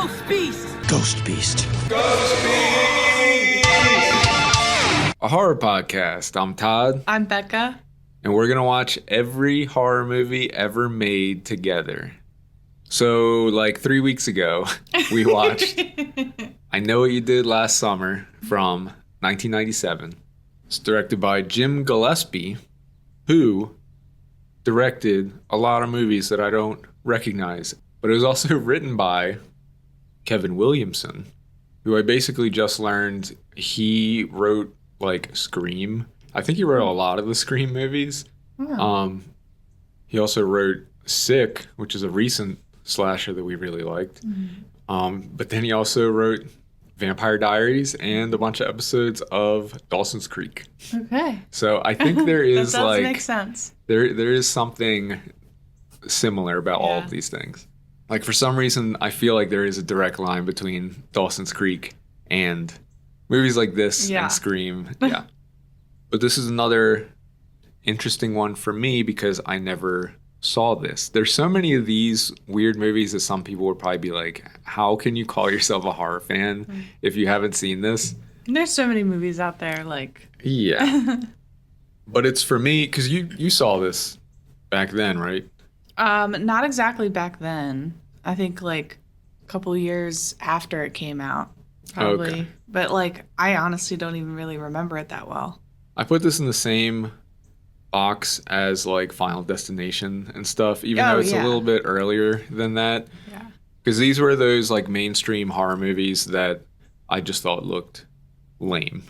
Ghost Beast! Ghost Beast. Ghost Beast! A horror podcast. I'm Todd. I'm Becca. And we're going to watch every horror movie ever made together. So, like 3 weeks ago, we watched I Know What You Did Last Summer from 1997. It's directed by Jim Gillespie, who directed a lot of movies that I don't recognize. But it was also written by Kevin Williamson, who I basically just learned he wrote like Scream. I think he wrote a lot of the Scream movies. Oh. He also wrote Sick, which is a recent slasher that we really liked. But then he also wrote Vampire Diaries and a bunch of episodes of Dawson's Creek. Okay. So I think there is that does like make sense. there is something similar about all of these things. Like for some reason, I feel like there is a direct line between Dawson's Creek and movies like this and Scream. Yeah. But this is another interesting one for me because I never saw this. There's so many of these weird movies that some people would probably be like, how can you call yourself a horror fan if you haven't seen this? There's so many movies out there, like... Yeah. But it's for me, because you saw this back then, right? Not exactly back then. I think like a couple years after it came out, probably. Okay. But like, I honestly don't even really remember it that well. I put this in the same box as like Final Destination and stuff, even though it's a little bit earlier than that. Yeah. Because these were those like mainstream horror movies that I just thought looked lame.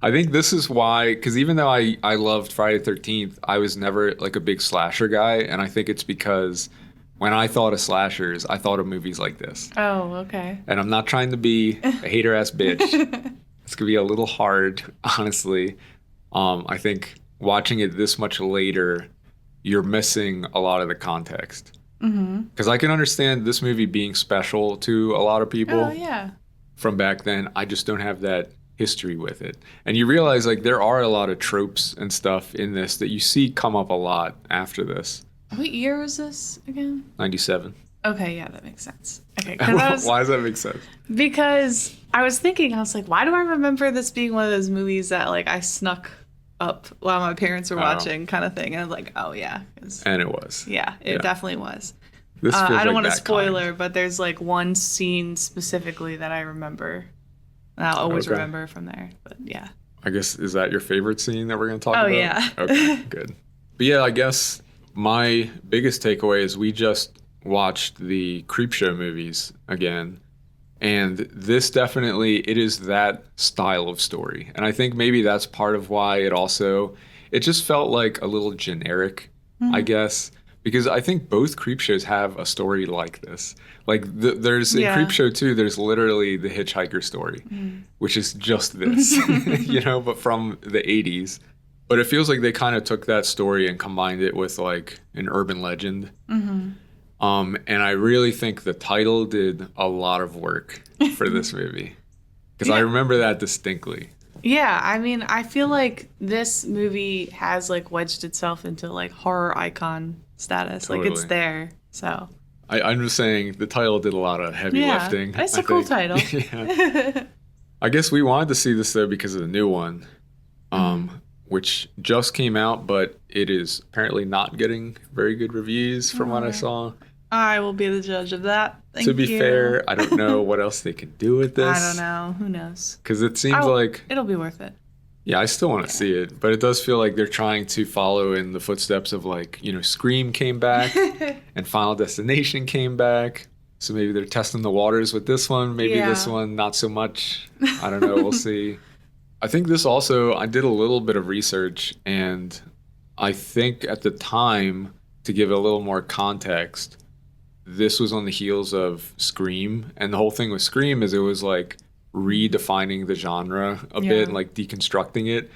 I think this is why, because even though I loved Friday the 13th, I was never like a big slasher guy. And I think it's because when I thought of slashers, I thought of movies like this. Oh, okay. And I'm not trying to be a hater-ass bitch. It's going to be a little hard, honestly. I think watching it this much later, you're missing a lot of the context. Because I can understand this movie being special to a lot of people. Oh, yeah. From back then. I just don't have that history with it. And you realize like there are a lot of tropes and stuff in this that you see come up a lot after this. What year was this again? 97. Okay, yeah, that makes sense. Okay, Why does that make sense? Because I was thinking, I was like, why do I remember this being one of those movies that like I snuck up while my parents were watching kind of thing? And I was like, oh yeah. And it was. Yeah, it definitely was. This feels I don't like want to that spoiler, kind. but there's like one scene specifically that I remember. And I'll always remember from there. But yeah. I guess, is that your favorite scene that we're going to talk about? Oh, yeah. Okay, good. But yeah, I guess my biggest takeaway is we just watched the Creepshow movies again. And this definitely, it is that style of story. And I think maybe that's part of why it just felt like a little generic, I guess. Because I think both Creepshows have a story like this. Like there's in Creepshow 2, there's literally the hitchhiker story, which is just this, but from the 80s. But it feels like they kind of took that story and combined it with like an urban legend. And I really think the title did a lot of work for this movie. Because I remember that distinctly. Yeah, I mean, I feel like this movie has like wedged itself into like horror icon status. Totally. Like it's there. So I'm just saying the title did a lot of heavy lifting. It's a cool title. Yeah. I guess we wanted to see this though because of the new one, which just came out, but it is apparently not getting very good reviews from what I saw. I will be the judge of that. Thank you. To be fair, I don't know what else they can do with this. I don't know. Who knows? Because it seems like... It'll be worth it. Yeah, I still want to see it. But it does feel like they're trying to follow in the footsteps of like, Scream came back and Final Destination came back. So maybe they're testing the waters with this one. Maybe this one, not so much. I don't know. We'll see. I think this also, I did a little bit of research. And I think at the time, to give it a little more context, this was on the heels of Scream. And the whole thing with Scream is it was like redefining the genre a bit and like deconstructing it.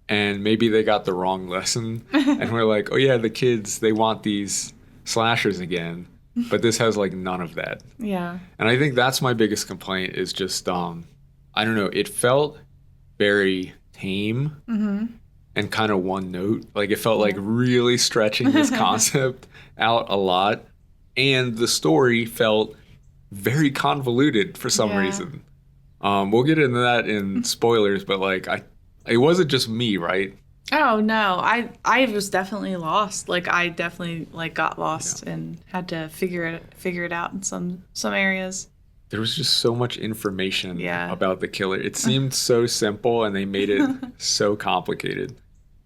And maybe they got the wrong lesson. And we're like, oh yeah, the kids, they want these slashers again. But this has like none of that. Yeah. And I think that's my biggest complaint is just, I don't know, it felt very tame and kind of one note. Like it felt like really stretching this concept out a lot. And the story felt very convoluted for some Yeah. reason. We'll get into that in spoilers, but like it wasn't just me, right? Oh no, I was definitely lost. Like I definitely like got lost and had to figure it out in some areas. There was just so much information Yeah. about the killer. It seemed so simple and they made it so complicated.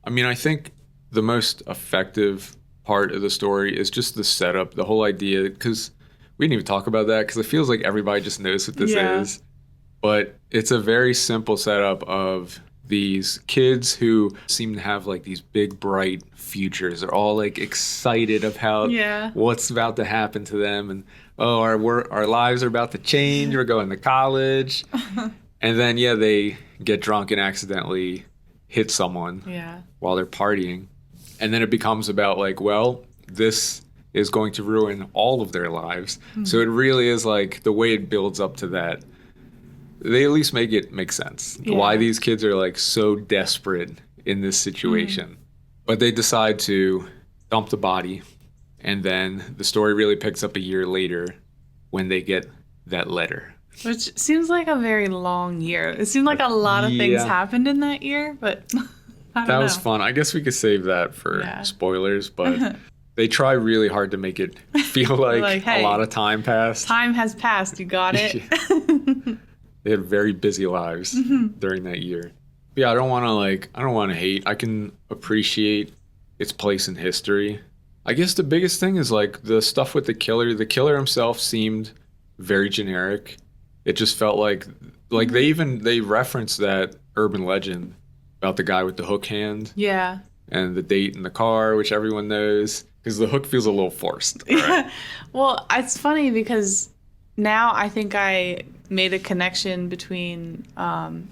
I mean, I think the most effective part of the story is just the setup, the whole idea, because we didn't even talk about that because it feels like everybody just knows what this Yeah. is. But it's a very simple setup of these kids who seem to have like these big, bright futures. They're all like excited about Yeah. what's about to happen to them. And oh, our lives are about to change. We're going to college. And then, yeah, they get drunk and accidentally hit someone Yeah. while they're partying. And then it becomes about like, well, this is going to ruin all of their lives. So it really is like the way it builds up to that. They at least make it make sense. Yeah. Why these kids are like so desperate in this situation. But they decide to dump the body. And then the story really picks up a year later when they get that letter. Which seems like a very long year. It seemed like a lot of things Yeah. happened in that year, but I don't That know. was fun. I guess we could save that for Yeah. spoilers, but they try really hard to make it feel like, Like, hey, a lot of time passed. Time has passed. You got it. They had very busy lives during that year. But yeah, I don't want to hate. I can appreciate its place in history. I guess the biggest thing is like the stuff with the killer. The killer himself seemed very generic. It just felt like they referenced that urban legend about the guy with the hook hand Yeah. and the date in the car, which everyone knows, because the hook feels a little forced. Right? Yeah. Well, it's funny because now I think I made a connection between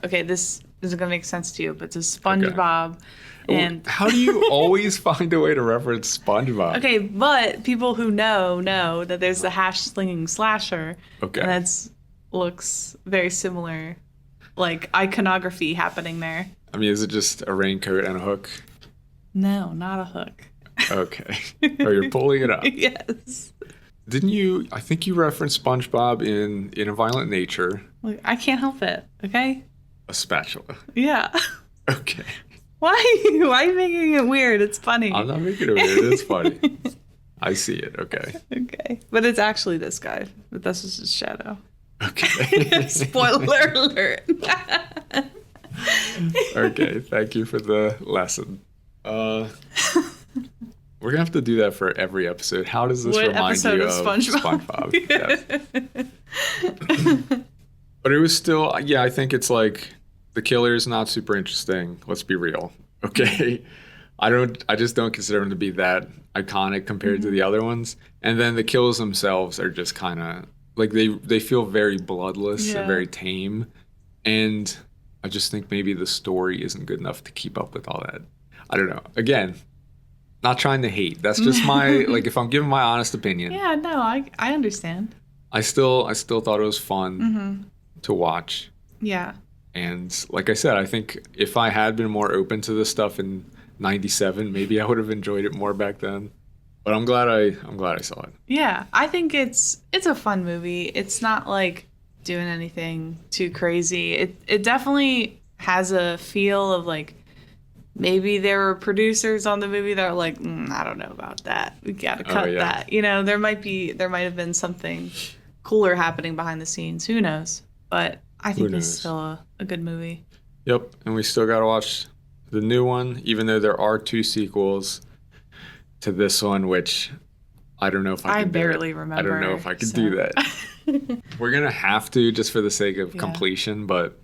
okay, this isn't gonna make sense to you, but it's SpongeBob and How do you always find a way to reference SpongeBob? okay, but people who know that there's the hash slinging slasher. Okay. And that's looks very similar. Like iconography happening there. I mean, is it just a raincoat and a hook? No, not a hook. Okay. Oh, you're pulling it up. Yes. Didn't you? I think you referenced SpongeBob in A Violent Nature. Like, I can't help it. Okay. A spatula. Yeah. Okay. Why? Why are you making it weird? It's funny. I'm not making it weird. It is funny. I see it. Okay. Okay. But it's actually this guy. But that's just his shadow. Okay. Spoiler alert. Okay. Thank you for the lesson. We're gonna have to do that for every episode. How does this What remind episode you of of SpongeBob? Yes. But it was still, yeah. I think it's like the killer is not super interesting. Let's be real. Okay. I just don't consider them to be that iconic compared to the other ones. And then the kills themselves are just kind of like they feel very bloodless Yeah. and very tame. And I just think maybe the story isn't good enough to keep up with all that. I don't know. Again, not trying to hate. That's just my like if I'm giving my honest opinion. Yeah, no, I understand. I still thought it was fun to watch. Yeah. And like I said, I think if I had been more open to this stuff in '97, maybe I would have enjoyed it more back then. But I'm glad I saw it. Yeah, I think it's a fun movie. It's not like doing anything too crazy. It definitely has a feel of like maybe there were producers on the movie that are like, I don't know about that. We got to cut yeah. that. You know, there might have been something cooler happening behind the scenes. Who knows? But I think it's still a good movie. Yep, and we still got to watch the new one, even though there are 2 sequels to this one, which I don't know if I can barely do it. remember. I don't know if I can do that. We're going to have to just for the sake of Yeah. completion, but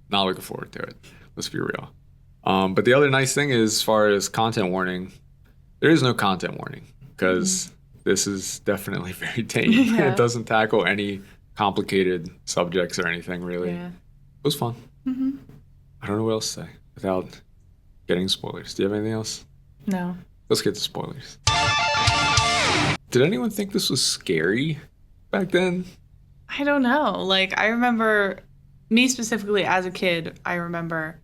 not looking forward to it. Let's be real. But the other nice thing is, as far as content warning, there is no content warning because this is definitely very tame. Yeah. It doesn't tackle any complicated subjects or anything, really. Yeah. It was fun. I don't know what else to say without getting spoilers. Do you have anything else? No. Let's get to spoilers. Did anyone think this was scary back then? I don't know. Like, I remember me specifically as a kid, I remember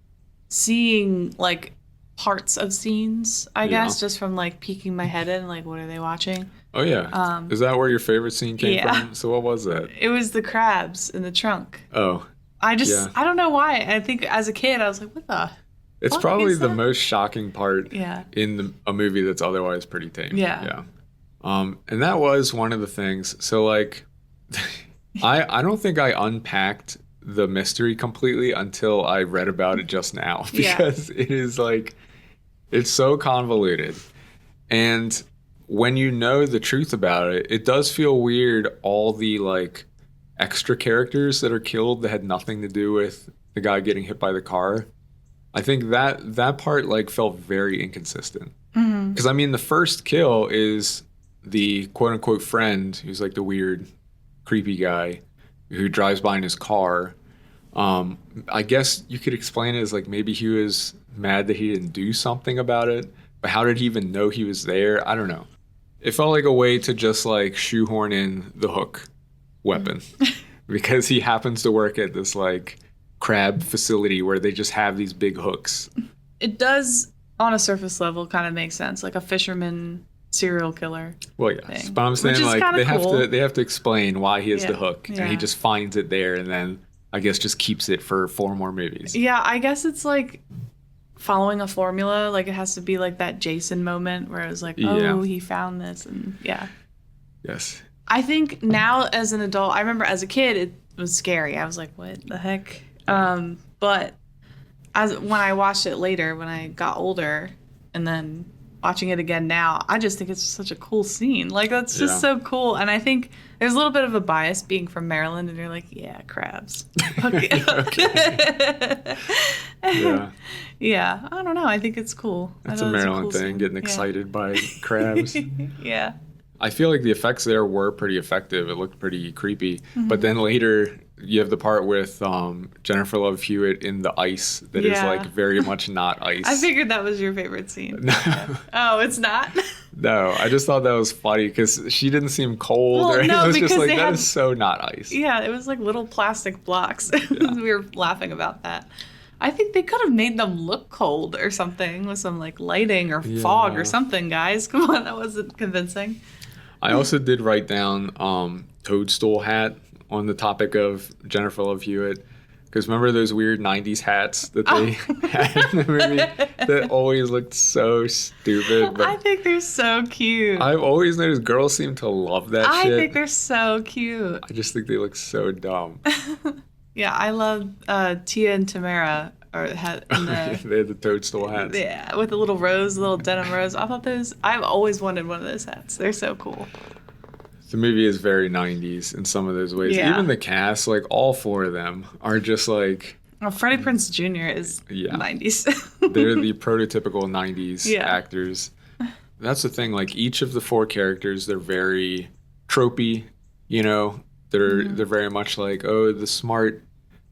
seeing like parts of scenes, I Yeah. guess, just from like peeking my head in, like, what are they watching? Oh yeah. Is that where your favorite scene came from? So what was that? It was the crabs in the trunk. Oh. I Yeah. don't know why. I think as a kid I was like, what the It's fuck probably is the that? most shocking part Yeah. in a movie that's otherwise pretty tame. Yeah. Yeah. And that was one of the things. So like, I don't think I unpacked the mystery completely until I read about it just now Yeah. because it is like, it's so convoluted. And when you know the truth about it, it does feel weird. All the like extra characters that are killed that had nothing to do with the guy getting hit by the car. I think that part like felt very inconsistent. Because I mean, the first kill is the quote unquote friend who's like the weird, creepy guy who drives by in his car. I guess you could explain it as like maybe he was mad that he didn't do something about it, but how did he even know he was there? I don't know. It felt like a way to just like shoehorn in the hook weapon because he happens to work at this like crab facility where they just have these big hooks. It does, on a surface level, kind of make sense, like a fisherman serial killer. Well, yes, thing, but I'm saying which is like kinda cool. they have to explain why he has the Yeah, hook, and he yeah. just finds it there, and then I guess just keeps it for 4 more movies. Yeah, I guess it's like following a formula. Like it has to be like that Jason moment where it was like, oh, Yeah. he found this, and yeah. Yes. I think now as an adult, I remember as a kid it was scary. I was like, what the heck? But as when I watched it later, when I got older, and then watching it again now, I just think it's such a cool scene. Like that's just Yeah. so cool. And I think there's a little bit of a bias being from Maryland, and you're like, yeah, crabs. Okay. Yeah. Yeah, I don't know. I think it's cool. I That's a thought it was Maryland cool thing, scene. getting Yeah. excited by crabs. Yeah. I feel like the effects there were pretty effective. It looked pretty creepy. Mm-hmm. But then later, you have the part with Jennifer Love Hewitt in the ice that is Yeah. like very much not ice. I figured that was your favorite scene. No, Oh, it's not? no, I just thought that was funny because she didn't seem cold Well, or anything. no, It was just because like, they that had- is so not ice. Yeah, it was like little plastic blocks. We were laughing about that. I think they could have made them look cold or something with some like lighting or fog Yeah. or something, guys. Come on, that wasn't convincing. I also did write down toadstool hat on the topic of Jennifer Love Hewitt. Because remember those weird 90s hats that they had in the movie that always looked so stupid? I But think they're so cute. I've always noticed girls seem to love that I shit. think they're so cute. I just think they look so dumb. Yeah, I love Tia and Tamara had in the They had the toadstool hats. yeah with the little rose, little denim rose. I thought those. I've always wanted one of those hats. They're so cool. The movie is very 90s in some of those ways. Yeah. Even the cast, like all 4 of them, are just like, Well, Freddie Prinze Jr. is Yeah. 90s. they're the prototypical 90s Yeah. actors. That's the thing, like each of the 4 characters, they're very tropey, you know? They're very much like, oh, the smart,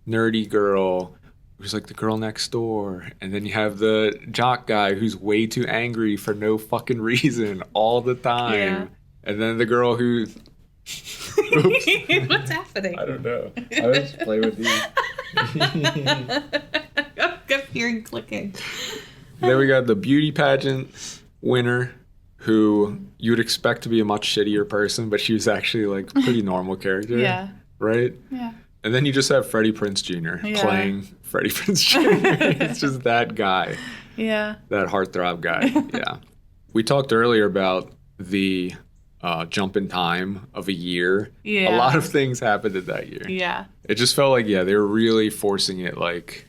nerdy girl who's like the girl next door. And then you have the jock guy who's way too angry for no fucking reason all the time. Yeah. And then the girl who What's happening? I don't know. I would just play with these. I kept hearing clicking. Then we got the beauty pageant winner who you would expect to be a much shittier person, but she was actually like a pretty normal character. Yeah. Right? Yeah. And then you just have Freddie Prinze Jr. Yeah. playing Freddie Prinze Jr. It's just that guy, Yeah. that heartthrob guy. Yeah. We talked earlier about the jump in time of a year. Yeah. A lot of things happened in that year. Yeah. It just felt like, yeah, they were really forcing it, like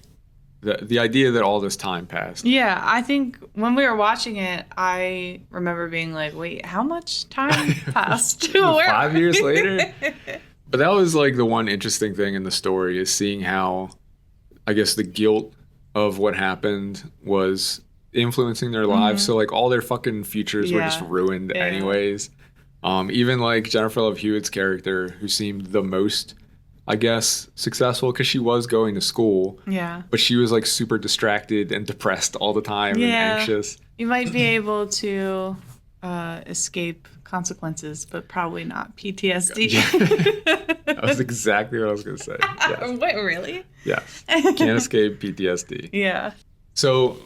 the idea that all this time passed. Yeah, I think when we were watching it, I remember being like, wait, how much time passed? Where 5 are years we? later? But that was like the one interesting thing in the story is seeing how, I guess, the guilt of what happened was influencing their lives. So like all their fucking futures were just Mm-hmm. Yeah. ruined Yeah. anyways. Even like Jennifer Love Hewitt's character, who seemed the most, I guess, successful because she was going to school, Yeah. but she was like super distracted and depressed all the time Yeah. and anxious. You might be able to escape consequences, but probably not PTSD. That was exactly what I was going to say. Yes. Wait, really? Yeah. Can't escape PTSD. Yeah. So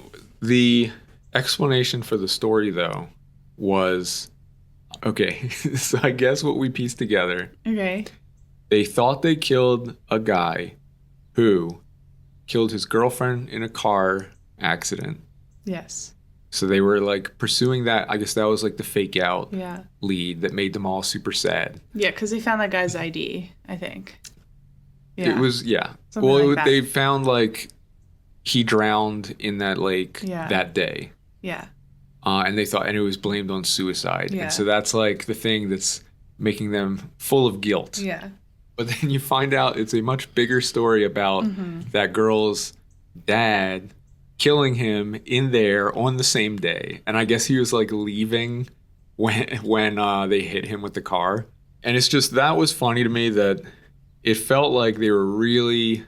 the explanation for the story, though, was Okay, so I guess what we pieced together, Okay. they thought they killed a guy who killed his girlfriend in a car accident. Yes. So they were like pursuing that. I guess that was like the fake out Yeah. lead that made them all super sad. Yeah, because they found that guy's ID, I think. Yeah. It was, yeah. Something Well, like that. they found like he drowned in that lake Yeah. that day. Yeah. And they thought, and it was blamed on suicide. Yeah. And so that's like the thing that's making them full of guilt. Yeah. But then you find out it's a much bigger story about that girl's dad killing him in there on the same day. And I guess he was like leaving when they hit him with the car. And it's just, that was funny to me that it felt like they were really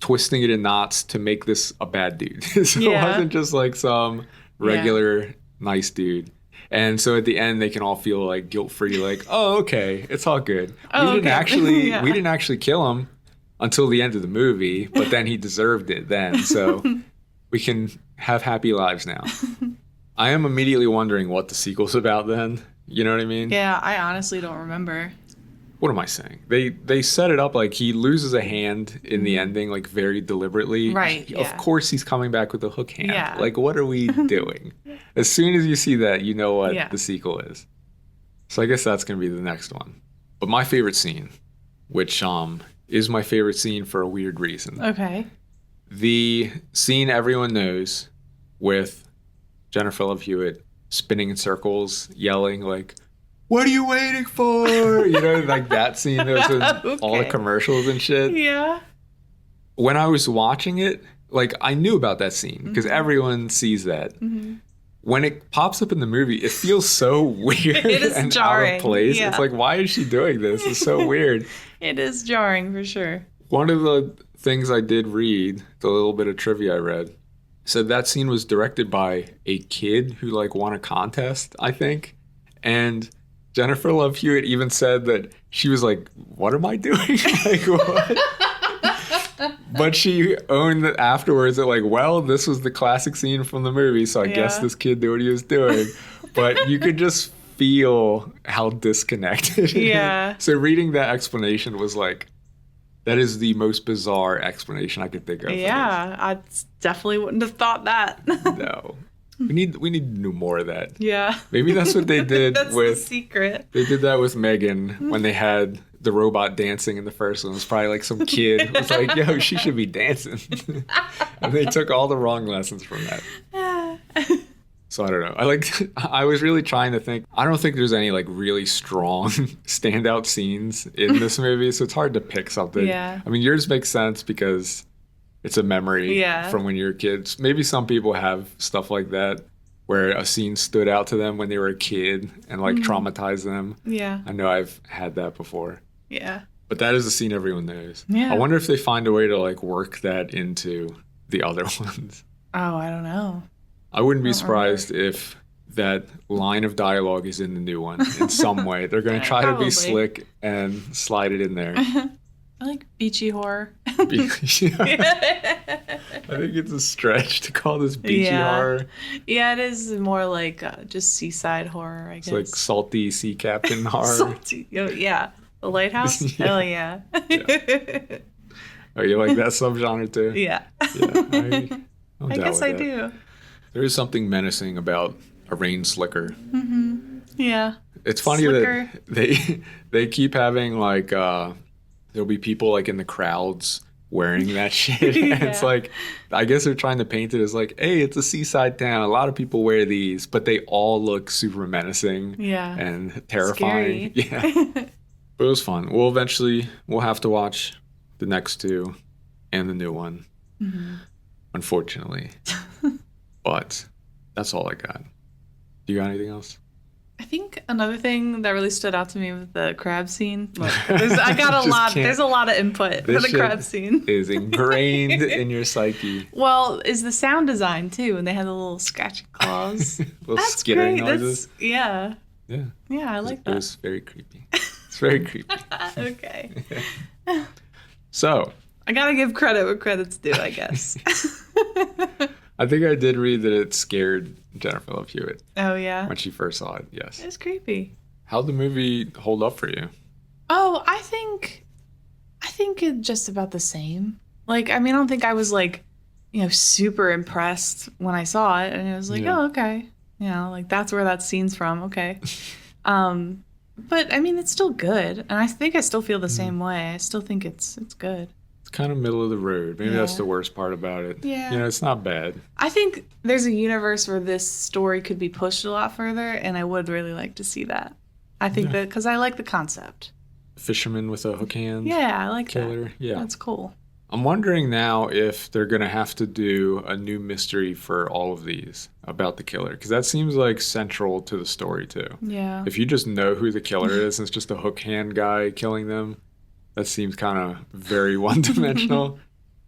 twisting it in knots to make this a bad dude. So it wasn't just like some regular nice dude. And so at the end, they can all feel like guilt-free, like, oh, okay, it's all good. Oh, we didn't yeah. actually kill him until the end of the movie, but then he deserved it then. So we can have happy lives now. I am immediately wondering what the sequel's about then. You know what I mean? Yeah, I honestly don't remember. What am I saying? They set it up like he loses a hand in the ending, like very deliberately. Right, Of yeah. course he's coming back with a hook hand. Yeah. Like, what are we doing? As soon as you see that, you know what Yeah. the sequel is. So I guess that's going to be the next one. But my favorite scene, which is my favorite scene for a weird reason. Okay. The scene everyone knows with Jennifer Love Hewitt spinning in circles, yelling like, "What are you waiting for?" You know, like that scene that was in all the Okay. commercials and shit. Yeah. When I was watching it, like I knew about that scene because everyone sees that. When it pops up in the movie, it feels so weird It is and out jarring, of place. yeah. It's like, why is she doing this? It's so weird. It is jarring for sure. One of the things I did read, the little bit of trivia I read, said that scene was directed by a kid who like won a contest, I think. And Jennifer Love Hewitt even said that she was like, "What am I doing?" Like, what? But she owned it afterwards that like, well, this was the classic scene from the movie, so I guess Yeah. this kid knew what he was doing. But you could just feel how disconnected. Yeah. So reading that explanation was like, that is the most bizarre explanation I could think of. Yeah, I definitely wouldn't have thought that. No. We need to do more of that. Yeah. Maybe that's what they did That's with the secret. They did that with Megan when they had the robot dancing in the first one. It was probably like some kid who was like, "Yo, she should be dancing." And they took all the wrong lessons from that. So I don't know. I was really trying to think. I don't think there's any like really strong standout scenes in this movie, so it's hard to pick something. Yeah. I mean, yours makes sense because it's a memory Yeah. from when you were kids. Maybe some people have stuff like that where a scene stood out to them when they were a kid and like traumatized them. Yeah. I know I've had that before. Yeah. But that is a scene everyone knows. Yeah. I wonder if they find a way to like work that into the other ones. Oh, I don't know. I wouldn't be I don't surprised if that line of dialogue is in the new one in some way. They're going to try to Probably. be slick and slide it in there. I like beachy horror. I think it's a stretch to call this beachy Yeah. horror. Yeah, it is more like just seaside horror, I guess. It's like salty sea captain horror. Salty. Oh, yeah. The Lighthouse? Yeah. Hell yeah. Oh, you like that subgenre too? Yeah. Yeah, I'm I down guess with I that. do. There is something menacing about a rain slicker. Yeah. It's funny Slicker. that they keep having like there'll be people like in the crowds wearing that shit. And it's Yeah. like, I guess they're trying to paint it as like, hey, it's a seaside town. A lot of people wear these, but they all look super menacing Yeah. and terrifying. Scary. Yeah. But it was fun. We'll have to watch the next two and the new one. Unfortunately. But that's all I got. Do you got anything else? I think another thing that really stood out to me was the crab scene. Look, I got a Just lot. can't- There's a lot of input for This the shit crab scene. is ingrained in your psyche. Well, is the sound design too, and they had the little scratching claws. Little That's skittering great. noises. Yeah, Yeah. yeah, I like It that. was very creepy. It's very creepy. Okay, So, I gotta give credit where credit's due, I guess. I think I did read that it scared Jennifer Love Hewitt Oh yeah, when she first saw it. Yes. it's creepy. How'd the movie hold up for you? Oh, I think it's just about the same. Like, I mean, I don't think I was like, super impressed when I saw it, and it was like, Yeah. oh, okay, like that's where that scene's from. Okay, but I mean, it's still good, and I think I still feel the same way. I still think it's good. It's kind of middle of the road. Maybe that's Yeah. the worst part about it. Yeah. It's not bad. I think there's a universe where this story could be pushed a lot further, and I would really like to see that. I think that because I like the concept. Fisherman with a hook hand. Yeah, I like Killer. that. Yeah. That's cool. I'm wondering now if they're going to have to do a new mystery for all of these about the killer, because that seems like central to the story too. Yeah. If you just know who the killer is and it's just a hook hand guy killing them, that seems kind of very one-dimensional.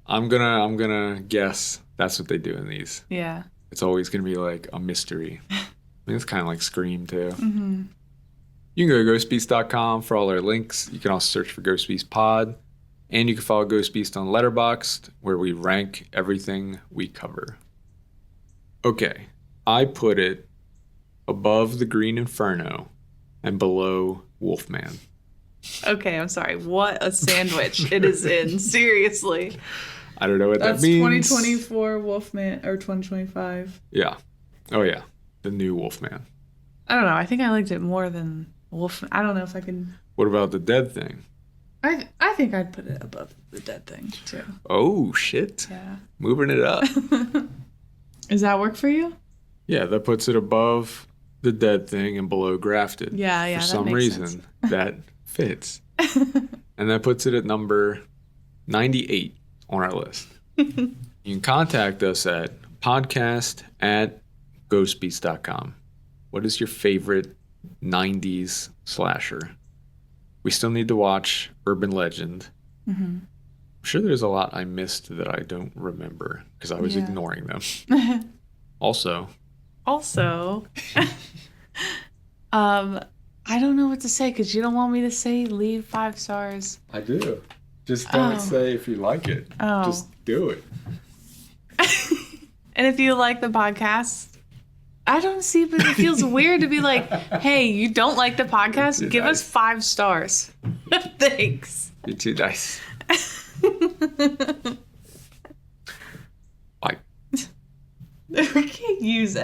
I'm gonna guess that's what they do in these. Yeah. It's always gonna be like a mystery. I mean, it's kind of like Scream too. Mm-hmm. You can go to ghostbeast.com for all our links. You can also search for Ghost Beast Pod. And you can follow Ghost Beast on Letterboxd, where we rank everything we cover. Okay, I put it above the Green Inferno and below Wolfman. Okay, I'm sorry. What a sandwich it is in. Seriously. I don't know what That's that means. 2024 Wolfman, or 2025. Yeah. Oh, yeah. The new Wolfman. I don't know. I think I liked it more than Wolfman. I don't know if I can... What about the Dead Thing? I think I'd put it above the Dead Thing, too. Oh, shit. Yeah. Moving it up. Does that work for you? Yeah, that puts it above the Dead Thing and below Grafted. Yeah, For that some makes reason, sense. that fits. And that puts it at number 98 on our list. You can contact us at podcast@ghostbeast.com. What is your favorite 90s slasher? We still need to watch Urban Legend. Mm-hmm. I'm sure there's a lot I missed that I don't remember because I was ignoring them. Also, I don't know what to say because you don't want me to say leave 5 stars. I do. Just don't say if you like it. Oh. Just do it. And if you like the podcast, I don't see, but it feels weird to be like, hey, you don't like the podcast? Give us 5 stars. Thanks. You're too nice. Bye. We can't use it.